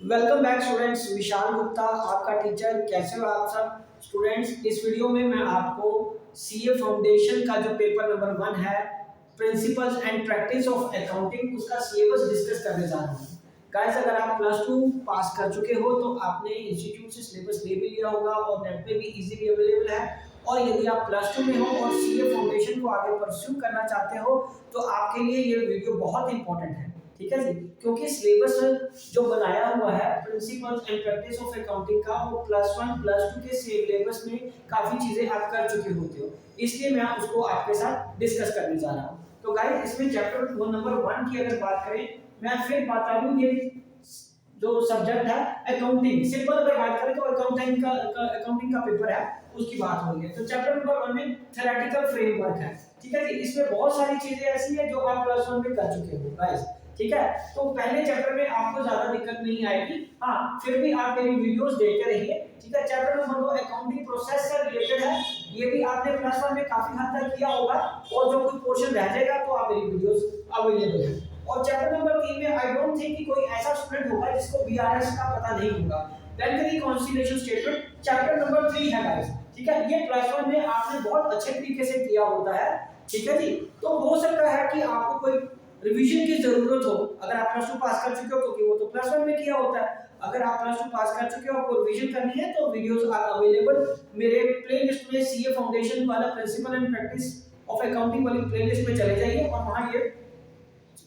Welcome back students. Vishal Gupta आपका teacher. कैसे हो आप सब स्टूडेंट्स? इस वीडियो में मैं आपको सीए फाउंडेशन का जो पेपर नंबर 1 है, principles and practice of accounting, उसका सिलेबस डिस्कस करने जा रहा हूँ। गाइस, अगर आप +2 पास कर चुके हो तो आपने इंस्टीट्यूट से सिलेबस ले भी लिया होगा और नेट पे भी इजीली अवेलेबल है। और यदि आप +2 में हो और सीए फाउंडेशन को आगे परस्यू करना चाहते हो तो आपके लिए ये वीडियो बहुत इंपॉर्टेंट है। ठीक है जी, क्योंकि सिलेबस जो बनाया हुआ है principles and practice of accounting का, वो +1 +2 के सिलेबस में काफी चीजें आप कर चुके होते हो, इसलिए मैं उसको आपके साथ डिस्कस करने जा रहा हूँ। तो गाइस, इसमें चैप्टर नंबर 1 की अगर बात करें, मैं फिर बता दूं, ये जो सब्जेक्ट है अकाउंटिंग, सिंपल अगर बात करें तो अकाउंटिंग का पेपर है, उसकी बात हो रही है। तो चैप्टर नंबर 1 में थ्योरेटिकल फ्रेमवर्क है। ठीक है जी, इसमें बहुत सारी चीजें ऐसी है जो आप +1 में कर चुके हो गाइस। ठीक है, तो पहले चैप्टर में आपको ज्यादा दिक्कत नहीं आएगी। हाँ, फिर भी आप मेरी वीडियोस देखते रहिए। ठीक है, चैप्टर नंबर 2 अकाउंटिंग प्रोसेस से रिलेटेड है। ये भी आपने +1 में काफी हद तक किया होगा, और जो कुछ पोर्शन रह जाएगा तो आप मेरी वीडियोस अवेलेबल है। और चैप्टर नंबर 3 में आई डोंट थिंक कि कोई ऐसा स्टूडेंट होगा जिसको बीआरएस का पता नहीं होगा। Bank reconciliation statement chapter number 3 है गाइस। ठीक है, ये +1 में आपने बहुत अच्छे तरीके से किया होता है। ठीक है जी, तो हो सकता है कि आपको कोई रिवीजन की जरूरत हो। अगर आप +2 पास कर चुके हो, क्योंकि वो तो +1 में किया होता है। अगर आप +2 पास कर चुके हो, आपको रिवीजन करनी है, तो वीडियोस आर अवेलेबल मेरे प्लेलिस्ट में। सीए फाउंडेशन वाला principle and practice of accounting वाली प्लेलिस्ट में चले जाइए और वहां ये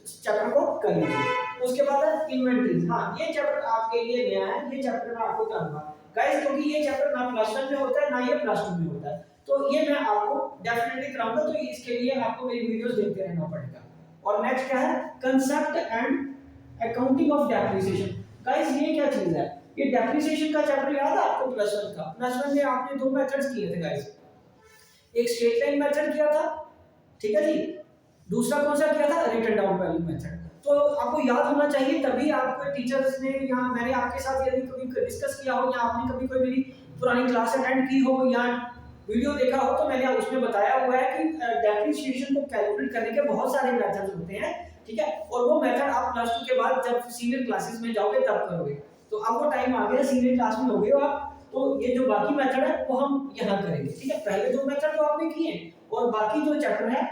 चैप्टर को कर लीजिए। उसके बाद इन्वेंटरीज, हाँ ये चैप्टर आपके लिए नया है, ये चैप्टर मैं आपको कराऊंगा गाइस, क्योंकि ये चैप्टर ना +1 में होता है ना ये +2 में होता है, तो ये मैं आपको डेफिनेटली कराऊंगा। तो इसके लिए आपको मेरी वीडियोस देखते रहना पड़ेगा। और नेक्स्ट क्या है, concept and accounting of depreciation. Guys, ये क्या चीज है? ये डेप्रिसिएशन का चैप्टर याद है आपको +1 का? +1 में आपने 2 मेथड्स किए थे गाइस, एक स्ट्रेट लाइन मेथड किया था, ठीक है जी, दूसरा कौन सा किया था, रिटन डाउन वैल्यू मेथड। तो आपको याद होना चाहिए, तभी आपको टीचर्स ने या मैंने आपके साथ यदि कभी डिस्कस किया हो, या आपने कभी कोई मेरी पुरानी क्लास अटेंड की हो या वीडियो देखा हो, तो मैंने उसमें बताया हुआ है कि डेप्रिसिएशन को कैलकुलेट करने के बहुत सारे मेथड्स होते हैं। ठीक है, और वो मेथड आप +2 के बाद जब सीनियर क्लासेस में जाओगे तब करोगे। तो अब वो टाइम आ गया, सीनियर क्लास में हो गए हो आप, तो ये जो बाकी मेथड है वो हम यहाँ करेंगे। ठीक है, पहले 2 मेथड तो आपने किए, और बाकी जो चैप्टर है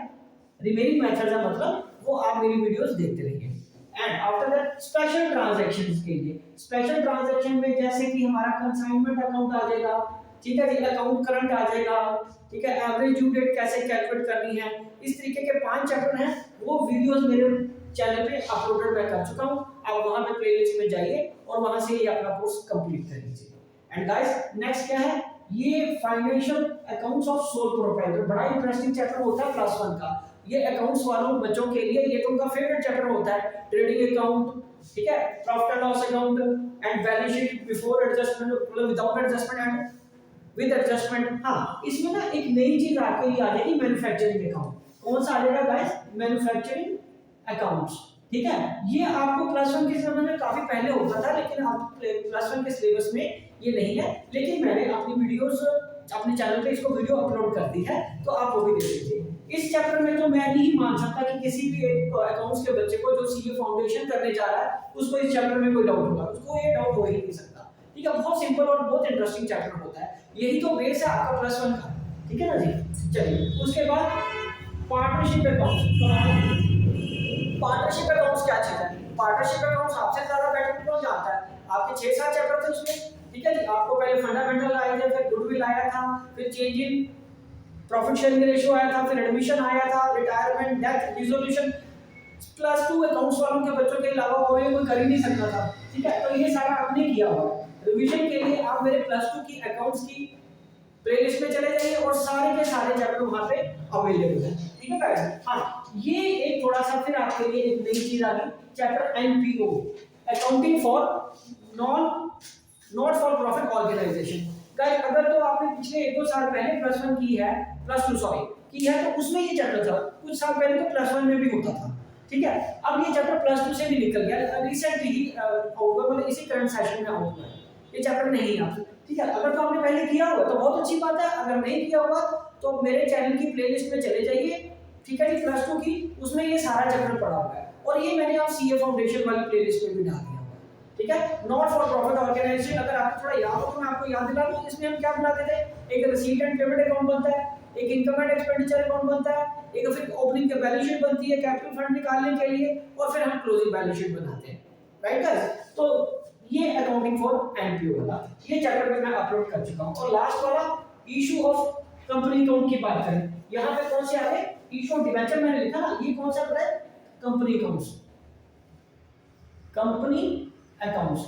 रिमेनिंग मेथड्स है, मतलब वो आप मेरी वीडियोस देखते रहिए। And after that special transactions के लिए, स्पेशल ट्रांजैक्शन में जैसे कि हमारा कंसाइनमेंट अकाउंट आ जाएगा, ठीक है जी, अकाउंट करंट आ जाएगा, ठीक है, एवरेज ड्यू डेट कैसे कैलकुलेट करनी है, इस तरीके के 5 चैप्टर हैं। वो वीडियोस मेरे चैनल पे अपलोडेड मैं कर चुका हूं, आप वहां पे प्लेलिस्ट में जाइए और वहां से ये अपना कोर्स कंप्लीट कर लीजिए। एंड गाइस, नेक्स्ट क्या है, ये financial accounts of sole proprietor, बड़ा इंटरेस्टिंग चैप्टर होता है +1 का। ये अकाउंट्स वालों बच्चों के लिए ये तो उनका फेवरेट चैप्टर होता है। ट्रेडिंग अकाउंट, ठीक है, profit and loss account and balance sheet before adjustment, मतलब without adjustment and with adjustment. हाँ, इसमें ना एक नई चीज आपके लिए आ जाएगी, मैन्युफैक्चरिंग अकाउंट। कौन सा आ जाएगा गाइस? Manufacturing accounts. ठीक है, ये आपको +1 के समय में काफी पहले होता था, लेकिन अब +1 के सिलेबस में ये नहीं है। लेकिन मैंने अपनी वीडियोस अपने चैनल पे इसको वीडियो अपलोड कर दी है, तो आप वो भी देख लीजिए। इस चैप्टर में तो मैं नहीं मान सकता कि किसी भी एक अकाउंट्स के बच्चे को जो सीए फाउंडेशन करने जा रहा है उसको इस चैप्टर में कोई डाउट होगा, उसको ये डाउट हो ही नहीं सकता। ठीक है, बहुत सिंपल और बहुत इंटरेस्टिंग चैप्टर होता है, यही तो बेस है आपका +1 का। ठीक है ना जी, चलिए उसके बाद पार्टनरशिप अकाउंट्स। पार्टनरशिप अकाउंट्स क्या चीज है? पार्टनरशिप अकाउंट्स आपसे ज्यादा बेटर कौन जानता है? आपके 6-7 चैप्टर थे उसमें। ठीक है जी, आपको पहले फंडामेंटल आए थे, फिर गुडविल आया था, फिर change in profit sharing ratio आया था, फिर एडमिशन आया था, रिटायरमेंट, डेथ, डिसोल्यूशन। +2 अकाउंट्स वालों के बच्चों के अलावा और कोई कर ही नहीं सकता था। ठीक है, तो ये सारा आपने किया हुआ है। रिवीजन के लिए आप मेरे +2 की अकाउंट्स की प्लेलिस्ट में चले जाइए और सारे के सारे चैप्टर वहां पे अवेलेबल है। ठीक है गाइस? हाँ, ये एक थोड़ा सा फिर आपके लिए एक नई चीज आ गई, chapter NPO, accounting for not for profit organisation. Guys, अगर तो आपने पिछले 1-2 साल पहले +1 की है, +2 सॉरी की है, तो उसमें ये चैप्टर था। कुछ साल पहले तो +1 में भी होता था। ठीक है, अब ये चैप्टर +2 से भी निकल गया, रिसेंटली ही होगा, मतलब इसी करंट सेशन में होगा, ये चैप्टर नहीं है। ठीक है, अगर तो आपने पहले किया होगा तो बहुत अच्छी बात है, अगर नहीं किया होगा तो मेरे चैनल की प्लेलिस्ट में चले जाइए। ठीक है जी, +2 की, उसमें ये सारा चैप्टर पड़ा हुआ है, और ये मैंने आप सीए फाउंडेशन वाली प्लेलिस्ट में भी डाल दिया। ठीक है। नॉट फॉर प्रॉफिट ऑर्गेनाइजेशन, अगर आपको थोड़ा याद हो तो मैं आपको याद दिला दूं, इसमें हम क्या बनाते थे, एक रिसीट एंड पेमेंट अकाउंट बनता है, एक इनकम एंड एक्सपेंडिचर अकाउंट बनता है, एक फिर ओपनिंग के बैलेंस शीट बनती है कैपिटल फंड निकालने के लिए, और फिर हम क्लोजिंग बैलेंस शीट बनाते हैं, राइट गाइस। तो ये अकाउंटिंग फॉर एनपीओ वाला ये चैप्टर में मैं अपलोड कर चुका हूं। और लास्ट वाला इशू ऑफ कंपनी अकाउंट की बात करें, यहां पे कौन से आ गए, इशू ऑफ डिबेंचर मैंने लिखा ना, ये कौन सा है, company accounts. Company accounts,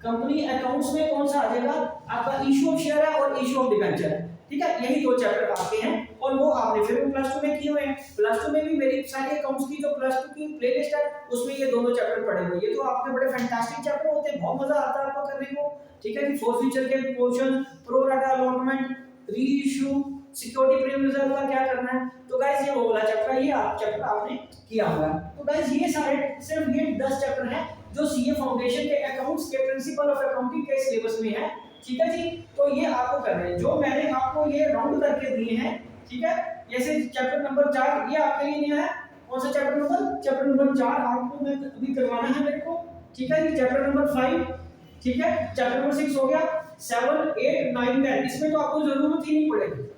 company accounts में कौन सा आ जाएगा आपका, इशू ऑफ शेयर है और इशू ऑफ डिबेंचर है, ठीक है। यही दो चैप्टर आपके हैं और वो आपने फिर प्लस 2 में किए हुए हैं। प्लस 2 में भी मेरी सारी अकाउंट्स की जो प्लस 2 की प्लेलिस्ट है उसमें ये दोनों चैप्टर पढ़े हुए हैं। ये तो आपके बड़े फैंटास्टिक चैप्टर होते हैं, बहुत मजा आता है आपको करने को, ठीक है। कि फोर्थ फीचर के पोर्शन, प्रो राटा अलॉटमेंट, री इशू, सिक्योरिटी प्रीमियम रिजर्व का क्या करना है, तो गाइस ये वो वाला चैप्टर है, ये आप चैप्टर आपने किया होगा। तो गाइस ये सारे सिर्फ ये 10 चैप्टर हैं जो सीए फाउंडेशन के अकाउंट्स के प्रिंसिपल ऑफ अकाउंटिंग के सिलेबस में है, ठीक है जी। तो ये आपको करना है, जो मैंने आपको ये राउंड करके दिए हैं, ठीक है। जैसे चैप्टर नंबर 4 ये आपके लिए नया है, कौन सा चैप्टर नंबर, चैप्टर नंबर 4 आपको मैं अभी करवाना है मेरे को, ठीक है जी। चैप्टर नंबर 5, ठीक है, चैप्टर नंबर 6 हो गया, 7 8 9 10 इसमें तो आपको जरूरत ही नहीं पड़ेगी,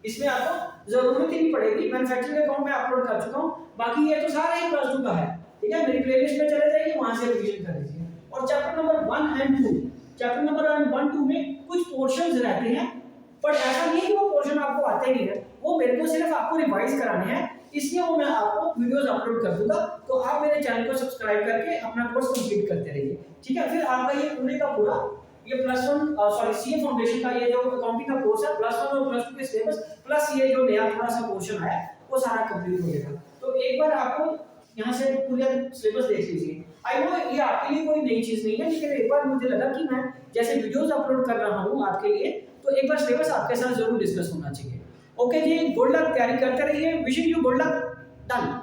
इसमें आपको जरूरत ही नहीं पड़ेगी, मैन्युफैक्चरिंग अकाउंट में अपलोड कर चुका हूं। बाकी ये तो सारा ही प्लस 2 का है, ठीक है। मेरी प्लेलिस्ट में चले जाइए, वहां से रिवीजन कर लीजिए। और chapter number 1 and 2, chapter number 1 2 में कुछ पोर्शंस रहते हैं, पर ऐसा नहीं है वो पोर्शन आपको आते नहीं है, वो मेरे को सिर्फ आपको रिवाइज कराने हैं, इसलिए वो मैं आपको वीडियोस अपलोड कर दूंगा। तो आप मेरे चैनल को सब्सक्राइब करके अपना कोर्स कंप्लीट करते रहिए, ठीक है। फिर आपका ये पूरे का पूरा ये प्लस 1 सॉरी सीए फाउंडेशन का ये जो अकाउंटिंग का कोर्स है, प्लस 1 और प्लस 2 के सिलेबस प्लस ये जो नया थोड़ा सा पोर्शन है वो सारा कंप्लीट हो जाएगा। तो एक बार आपको यहाँ से पूरा सिलेबस देख लीजिए। आई नो ये आपके लिए कोई नई चीज नहीं है, लेकिन एक बार मुझे लगा कि मैं जैसे वीडियोस अपलोड कर रहा हूँ आपके लिए, तो एक बार सिलेबस आपके साथ जरूर डिस्कस होना चाहिए। ओके जी, गुड लक, तैयारी करते रहिए, wishing you good luck, done.